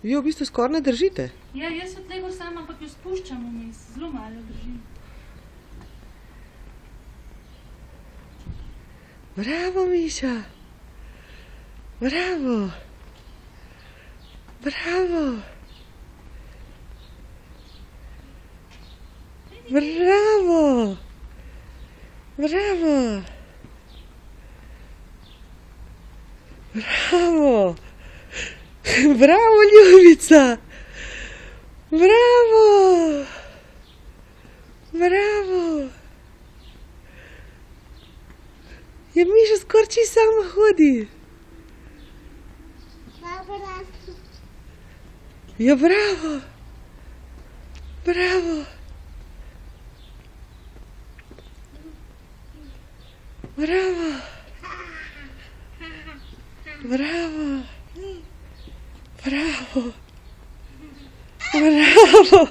Jo, v bistvu skoraj ne držite. Ja, jaz od tega sama, ampak jo spuščam vmes. Zelo malo držim. Bravo, Miša. Bravo. Bravo. Bravo. Bravo. Bravo. Bravo, ljubica. Bravo. Bravo. Ja, Miša skoraj čisto sama hodi. Ja, bravo. Bravo. Bravo. Bravo. Bravo. Bravo.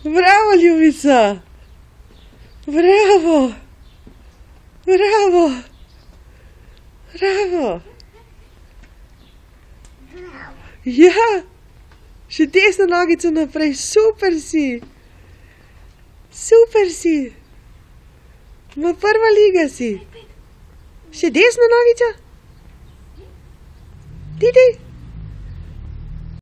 Bravo, ljubica. Bravo. Bravo. Bravo. Ja. Še desno nogico naprej. Super si. Super si. Ma prva liga si. Še desno nogico. Didi.